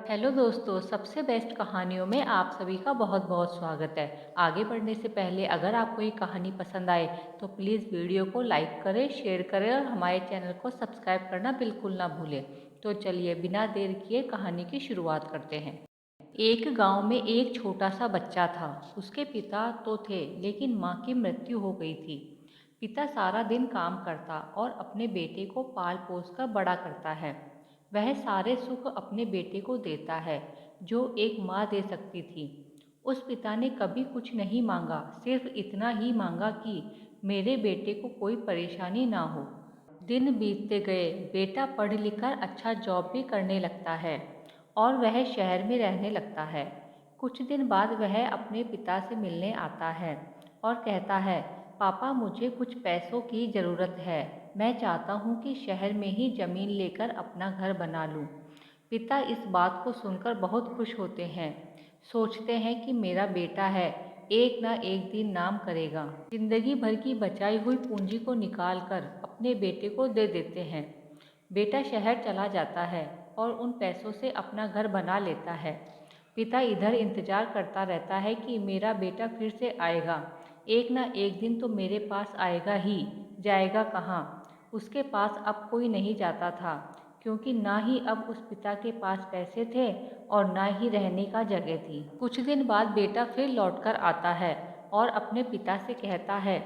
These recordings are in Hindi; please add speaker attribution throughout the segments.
Speaker 1: हेलो दोस्तों, सबसे बेस्ट कहानियों में आप सभी का बहुत बहुत स्वागत है। आगे बढ़ने से पहले अगर आपको ये कहानी पसंद आए तो प्लीज़ वीडियो को लाइक करें, शेयर करें और हमारे चैनल को सब्सक्राइब करना बिल्कुल ना भूलें। तो चलिए बिना देर किए कहानी की शुरुआत करते हैं। एक गांव में एक छोटा सा बच्चा था। उसके पिता तो थे लेकिन माँ की मृत्यु हो गई थी। पिता सारा दिन काम करता और अपने बेटे को पाल पोस कर बड़ा करता है। वह सारे सुख अपने बेटे को देता है जो एक माँ दे सकती थी। उस पिता ने कभी कुछ नहीं मांगा, सिर्फ इतना ही मांगा कि मेरे बेटे को कोई परेशानी ना हो। दिन बीतते गए, बेटा पढ़ लिख कर अच्छा जॉब भी करने लगता है और वह शहर में रहने लगता है। कुछ दिन बाद वह अपने पिता से मिलने आता है और कहता है, पापा मुझे कुछ पैसों की ज़रूरत है। मैं चाहता हूँ कि शहर में ही ज़मीन लेकर अपना घर बना लूँ। पिता इस बात को सुनकर बहुत खुश होते हैं। सोचते हैं कि मेरा बेटा है, एक ना एक दिन नाम करेगा। जिंदगी भर की बचाई हुई पूंजी को निकालकर अपने बेटे को दे देते हैं। बेटा शहर चला जाता है और उन पैसों से अपना घर बना लेता है। पिता इधर इंतजार करता रहता है कि मेरा बेटा फिर से आएगा, एक ना एक दिन तो मेरे पास आएगा ही, जाएगा कहाँ। उसके पास अब कोई नहीं जाता था क्योंकि ना ही अब उस पिता के पास पैसे थे और ना ही रहने का जगह थी। कुछ दिन बाद बेटा फिर लौटकर आता है और अपने पिता से कहता है,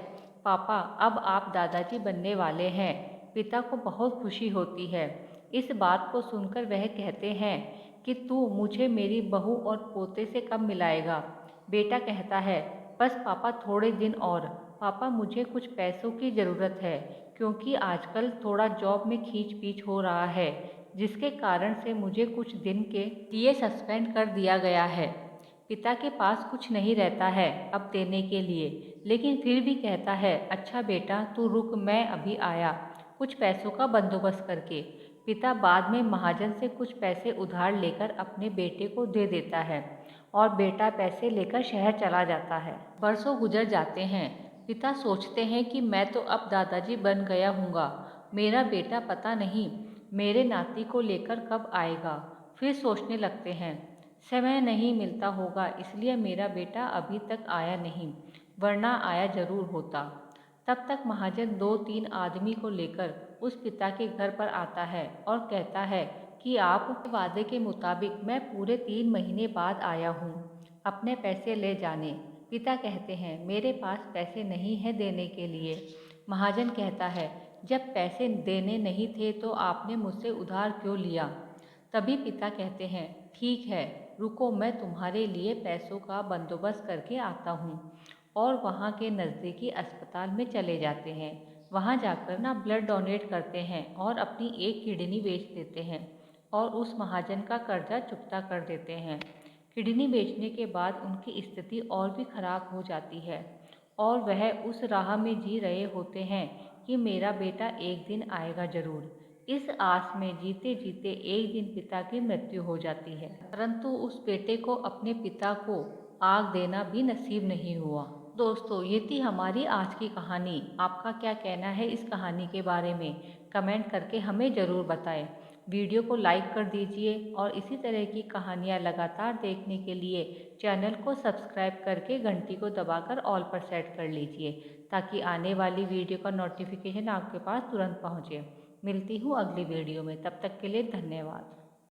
Speaker 1: पापा अब आप दादाजी बनने वाले हैं। पिता को बहुत खुशी होती है। इस बात को सुनकर वह कहते हैं कि तू मुझे मेरी बहू और पोते से कब मिलाएगा। बेटा कहता है, बस पापा थोड़े दिन और। पापा मुझे कुछ पैसों की ज़रूरत है क्योंकि आजकल थोड़ा जॉब में खींच पीच हो रहा है, जिसके कारण से मुझे कुछ दिन के लिए सस्पेंड कर दिया गया है। पिता के पास कुछ नहीं रहता है अब देने के लिए, लेकिन फिर भी कहता है, अच्छा बेटा तू रुक, मैं अभी आया कुछ पैसों का बंदोबस्त करके। पिता बाद में महाजन से कुछ पैसे उधार लेकर अपने बेटे को दे देता है और बेटा पैसे लेकर शहर चला जाता है। बरसों गुजर जाते हैं। पिता सोचते हैं कि मैं तो अब दादाजी बन गया हूँगा, मेरा बेटा पता नहीं मेरे नाती को लेकर कब आएगा। फिर सोचने लगते हैं, समय नहीं मिलता होगा इसलिए मेरा बेटा अभी तक आया नहीं, वरना आया जरूर होता। तब तक महाजन दो तीन आदमी को लेकर उस पिता के घर पर आता है और कहता है कि आप वादे के मुताबिक मैं पूरे 3 महीने बाद आया हूँ, अपने पैसे ले जाने। पिता कहते हैं, मेरे पास पैसे नहीं है देने के लिए। महाजन कहता है, जब पैसे देने नहीं थे तो आपने मुझसे उधार क्यों लिया। तभी पिता कहते हैं, ठीक है रुको, मैं तुम्हारे लिए पैसों का बंदोबस्त करके आता हूँ। और वहाँ के नज़दीकी अस्पताल में चले जाते हैं। वहाँ जाकर ना ब्लड डोनेट करते हैं और अपनी एक किडनी बेच देते हैं और उस महाजन का कर्जा चुकता कर देते हैं। किडनी बेचने के बाद उनकी स्थिति और भी खराब हो जाती है और वह उस राह में जी रहे होते हैं कि मेरा बेटा एक दिन आएगा जरूर। इस आस में जीते जीते एक दिन पिता की मृत्यु हो जाती है, परंतु उस बेटे को अपने पिता को आग देना भी नसीब नहीं हुआ। दोस्तों ये थी हमारी आज की कहानी। आपका क्या कहना है इस कहानी के बारे में, कमेंट करके हमें ज़रूर बताएं। वीडियो को लाइक कर दीजिए और इसी तरह की कहानियाँ लगातार देखने के लिए चैनल को सब्सक्राइब करके घंटी को दबाकर ऑल पर सेट कर लीजिए ताकि आने वाली वीडियो का नोटिफिकेशन आपके पास तुरंत पहुँचे। मिलती हूँ अगली वीडियो में, तब तक के लिए धन्यवाद।